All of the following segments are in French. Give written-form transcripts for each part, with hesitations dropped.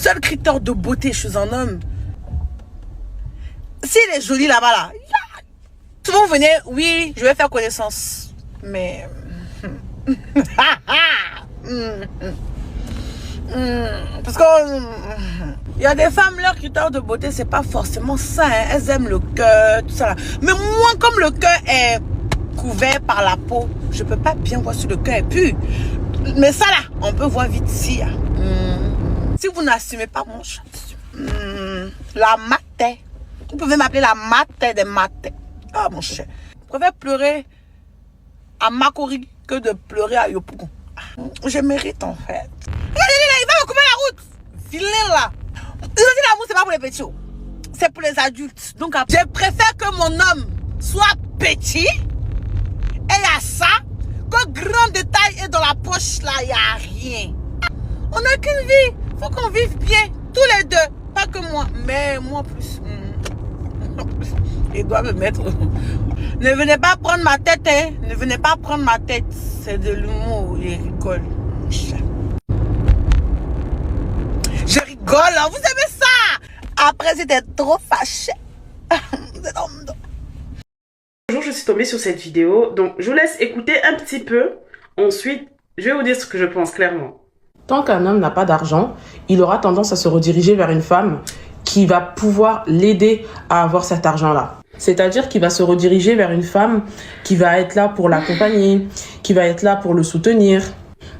seul critère de beauté chez un homme, s'il est joli là-bas, là, souvent vous venez, oui, je vais faire connaissance. Mais... parce que... il y a des femmes, leur critère de beauté, c'est pas forcément ça. Hein. Elles aiment le cœur, tout ça. Là. Mais moi, comme le cœur est couvert par la peau, je peux pas bien voir si le cœur est pur. Mais ça là, on peut voir vite ici. Si vous n'assumez pas mon chat, la maté. Vous pouvez m'appeler la maté des matés. Ah mon cher. Je préfère pleurer à Makori que de pleurer à Yopougon. Je mérite en fait. Regardez là, il va me couper la route. Vilain là. L'amour, c'est pas pour les petits. C'est pour les adultes. Donc je préfère que mon homme soit petit. Et il y a ça. Que grand détail est dans la poche là, il n'y a rien. On n'a qu'une vie. Faut qu'on vive bien. Tous les deux. Pas que moi. Mais moi plus. Il doit me mettre. Ne venez pas prendre ma tête, hein. Ne venez pas prendre ma tête. C'est de l'humour. Il rigole. Je rigole, hein. Vous aimez ça? Après, c'était trop fâché. Bonjour, je suis tombée sur cette vidéo. Donc, je vous laisse écouter un petit peu. Ensuite, je vais vous dire ce que je pense clairement. Tant qu'un homme n'a pas d'argent, il aura tendance à se rediriger vers une femme qui va pouvoir l'aider à avoir cet argent-là. C'est-à-dire qu'il va se rediriger vers une femme qui va être là pour l'accompagner, qui va être là pour le soutenir.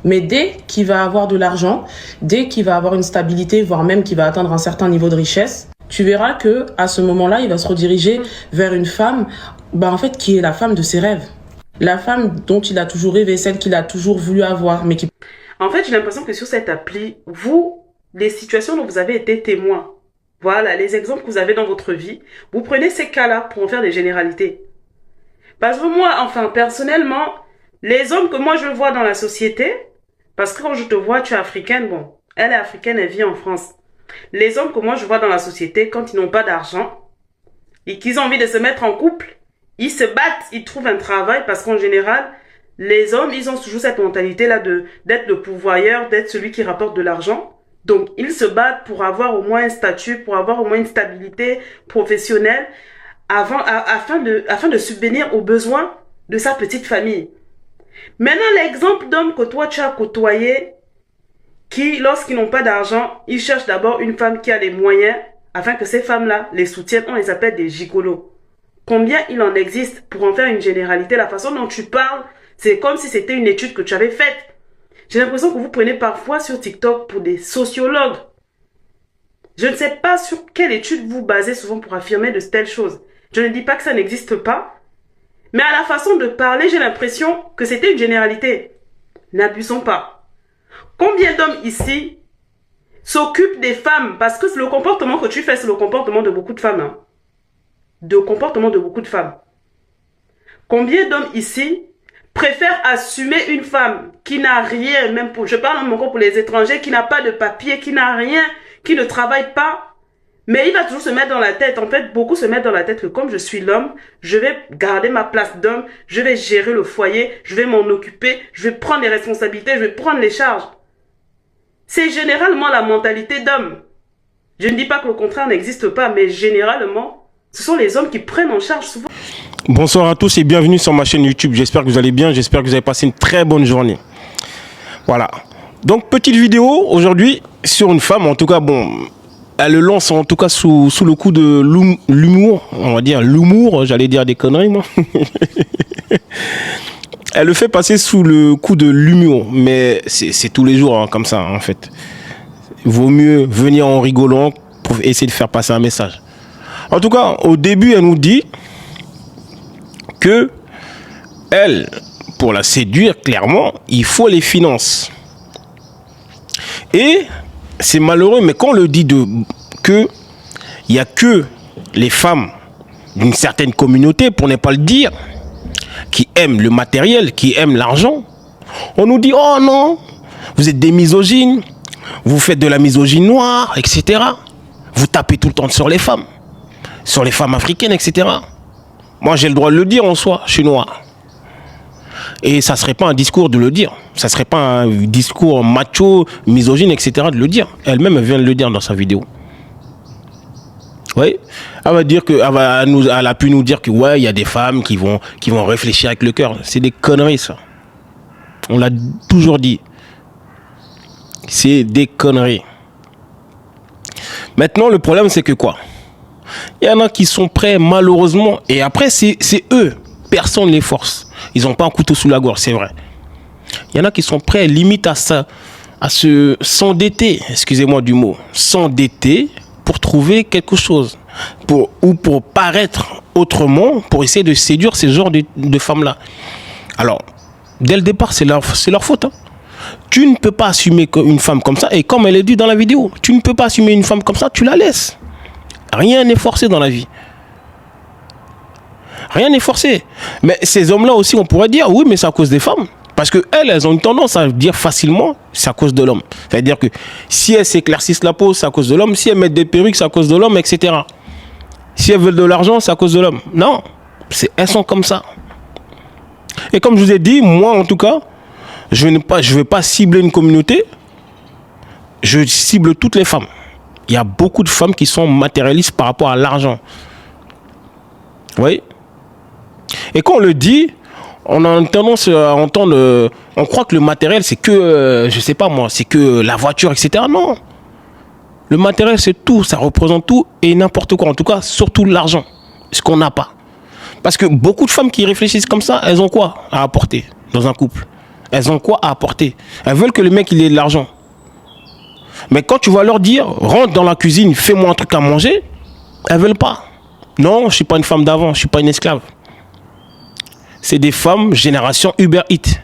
Mais dès qu'il va avoir de l'argent, dès qu'il va avoir une stabilité, voire même qu'il va atteindre un certain niveau de richesse, tu verras que à ce moment-là, il va se rediriger vers une femme, en fait, qui est la femme de ses rêves. La femme dont il a toujours rêvé, celle qu'il a toujours voulu avoir, mais qui... En fait, j'ai l'impression que sur cette appli, les situations dont vous avez été témoin, voilà, les exemples que vous avez dans votre vie, vous prenez ces cas-là pour en faire des généralités. Parce que moi, enfin, personnellement, les hommes que moi je vois dans la société, parce que quand je te vois, tu es africaine, bon, elle est africaine, elle vit en France. Les hommes que moi je vois dans la société, quand ils n'ont pas d'argent, et qu'ils ont envie de se mettre en couple, ils se battent, ils trouvent un travail, parce qu'en général, les hommes, ils ont toujours cette mentalité-là d'être le pourvoyeur, d'être celui qui rapporte de l'argent. Donc, ils se battent pour avoir au moins un statut, pour avoir au moins une stabilité professionnelle, afin de subvenir aux besoins de sa petite famille. Maintenant, l'exemple d'homme que toi, tu as côtoyé, qui, lorsqu'ils n'ont pas d'argent, ils cherchent d'abord une femme qui a les moyens, afin que ces femmes-là les soutiennent. On les appelle des gigolos. Combien il en existe pour en faire une généralité? La façon dont tu parles, c'est comme si c'était une étude que tu avais faite. J'ai l'impression que vous prenez parfois sur TikTok pour des sociologues. Je ne sais pas sur quelle étude vous basez souvent pour affirmer de telles choses. Je ne dis pas que ça n'existe pas. Mais à la façon de parler, j'ai l'impression que c'était une généralité. N'abusons pas. Combien d'hommes ici s'occupent des femmes? Parce que le comportement que tu fais, c'est le comportement de beaucoup de femmes. Hein. De comportement de beaucoup de femmes. Combien d'hommes ici préfèrent assumer une femme qui n'a rien, même pour, je parle encore pour les étrangers, qui n'a pas de papier, qui n'a rien, qui ne travaille pas, mais il va toujours se mettre dans la tête, en fait, beaucoup se mettent dans la tête que comme je suis l'homme, je vais garder ma place d'homme, je vais gérer le foyer, je vais m'en occuper, je vais prendre les responsabilités, je vais prendre les charges. C'est généralement la mentalité d'homme. Je ne dis pas que le contraire n'existe pas, mais généralement, ce sont les hommes qui prennent en charge souvent. Bonsoir à tous et bienvenue sur ma chaîne YouTube. J'espère que vous allez bien, j'espère que vous avez passé une très bonne journée. Voilà. Donc, petite vidéo aujourd'hui sur une femme, en tout cas, bon, elle le lance en tout cas sous le coup de l'humour, on va dire l'humour, j'allais dire des conneries, moi. Elle le fait passer sous le coup de l'humour, mais c'est tous les jours hein, comme ça, en fait. Il vaut mieux venir en rigolant pour essayer de faire passer un message. En tout cas, au début, elle nous dit que elle, pour la séduire, clairement, il faut les finances. Et c'est malheureux, mais quand on le dit que il n'y a que les femmes d'une certaine communauté, pour ne pas le dire, qui aiment le matériel, qui aiment l'argent, on nous dit « Oh non, vous êtes des misogynes, vous faites de la misogynie noire, etc. Vous tapez tout le temps sur les femmes africaines, etc. » Moi, j'ai le droit de le dire en soi, je suis noir. Et ça serait pas un discours de le dire. Ça serait pas un discours macho, misogyne, etc. de le dire. Elle-même, elle vient de le dire dans sa vidéo. Oui. Elle va dire que, elle a pu nous dire que ouais, il y a des femmes qui vont réfléchir avec le cœur. C'est des conneries, ça. On l'a toujours dit. C'est des conneries. Maintenant, le problème, c'est que quoi? Il y en a qui sont prêts, malheureusement, et après, c'est eux. Personne ne les force. Ils n'ont pas un couteau sous la gorge, c'est vrai. Il y en a qui sont prêts, limite, à s'endetter, excusez-moi du mot, s'endetter pour trouver quelque chose, ou pour paraître autrement, pour essayer de séduire ces genres de femmes-là. Alors, dès le départ, c'est leur faute. Hein. Tu ne peux pas assumer une femme comme ça, et comme elle est dit dans la vidéo, tu ne peux pas assumer une femme comme ça, tu la laisses. Rien n'est forcé dans la vie. Rien n'est forcé. Mais ces hommes-là aussi, on pourrait dire, oui, mais c'est à cause des femmes. Parce qu'elles ont une tendance à dire facilement, c'est à cause de l'homme. C'est-à-dire que si elles s'éclaircissent la peau, c'est à cause de l'homme. Si elles mettent des perruques, c'est à cause de l'homme, etc. Si elles veulent de l'argent, c'est à cause de l'homme. Non, elles sont comme ça. Et comme je vous ai dit, moi en tout cas, je ne vais pas cibler une communauté. Je cible toutes les femmes. Il y a beaucoup de femmes qui sont matérialistes par rapport à l'argent. Vous voyez ? Et quand on le dit, on a tendance à entendre, on croit que le matériel c'est que, je sais pas moi, c'est que la voiture, etc. Non, le matériel c'est tout, ça représente tout et n'importe quoi. En tout cas, surtout l'argent, ce qu'on n'a pas. Parce que beaucoup de femmes qui réfléchissent comme ça, elles ont quoi à apporter dans un couple? Elles ont quoi à apporter? Elles veulent que le mec il ait de l'argent. Mais quand tu vas leur dire, rentre dans la cuisine, fais-moi un truc à manger, elles veulent pas. Non, je suis pas une femme d'avant, je suis pas une esclave. C'est des femmes génération Uber Eats.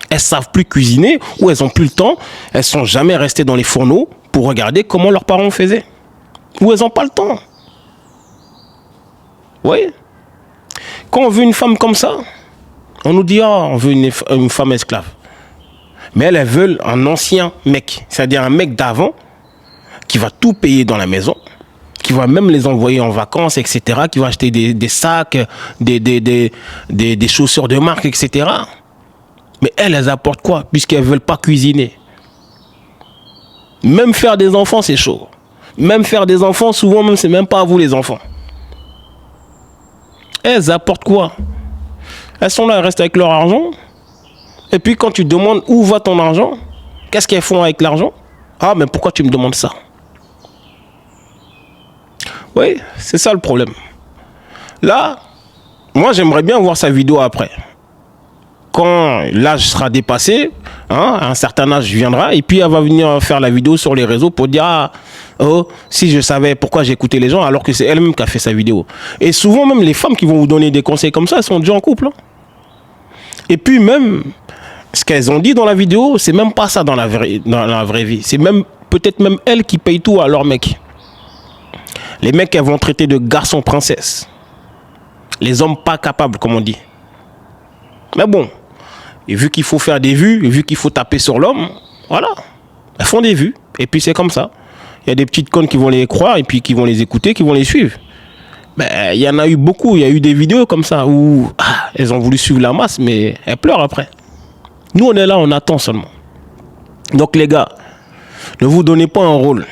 Elles savent plus cuisiner ou elles ont plus le temps. Elles sont jamais restées dans les fourneaux pour regarder comment leurs parents faisaient. Ou elles n'ont pas le temps. Vous voyez? Quand on veut une femme comme ça, on nous dit on veut une femme esclave. Mais elles veulent un ancien mec, c'est-à-dire un mec d'avant qui va tout payer dans la maison, qui va même les envoyer en vacances, etc., qui va acheter des sacs, des chaussures de marque, etc. Mais elles apportent quoi? Puisqu'elles ne veulent pas cuisiner. Même faire des enfants, c'est chaud. Même faire des enfants, souvent, même, c'est même pas à vous les enfants. Elles apportent quoi? Elles sont là, elles restent avec leur argent. Et puis quand tu demandes où va ton argent, qu'est-ce qu'elles font avec l'argent? Ah, mais pourquoi tu me demandes ça? Oui, c'est ça le problème. Là, moi j'aimerais bien voir sa vidéo après. Quand l'âge sera dépassé, un certain âge viendra, et puis elle va venir faire la vidéo sur les réseaux pour dire ah, oh, si je savais pourquoi j'ai écouté les gens, alors que c'est elle-même qui a fait sa vidéo. Et souvent même les femmes qui vont vous donner des conseils comme ça, elles sont déjà en couple. Hein. Et puis même, ce qu'elles ont dit dans la vidéo, c'est même pas ça dans la vraie vie. C'est même peut-être même elles qui payent tout à leur mec. Les mecs, elles vont traiter de garçons princesses. Les hommes pas capables, comme on dit. Mais bon, et vu qu'il faut faire des vues, et vu qu'il faut taper sur l'homme, voilà. Elles font des vues, et puis c'est comme ça. Il y a des petites connes qui vont les croire, et puis qui vont les écouter, qui vont les suivre. Mais il y en a eu beaucoup, il y a eu des vidéos comme ça, où elles ont voulu suivre la masse, mais elles pleurent après. Nous, on est là, on attend seulement. Donc les gars, ne vous donnez pas un rôle.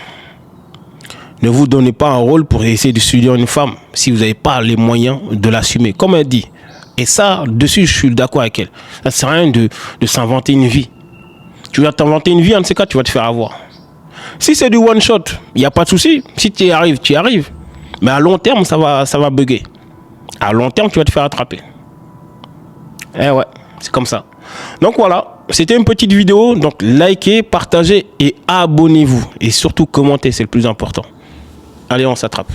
Ne vous donnez pas un rôle pour essayer de séduire une femme si vous n'avez pas les moyens de l'assumer. Comme elle dit. Et ça, dessus, je suis d'accord avec elle. Ça ne sert à rien de s'inventer une vie. Tu vas t'inventer une vie, en de ces cas, tu vas te faire avoir. Si c'est du one shot, il n'y a pas de souci. Si tu y arrives, tu y arrives. Mais à long terme, ça va bugger. À long terme, tu vas te faire attraper. Eh ouais, c'est comme ça. Donc voilà, c'était une petite vidéo. Donc likez, partagez et abonnez-vous. Et surtout commentez, c'est le plus important. Allez, on s'attrape.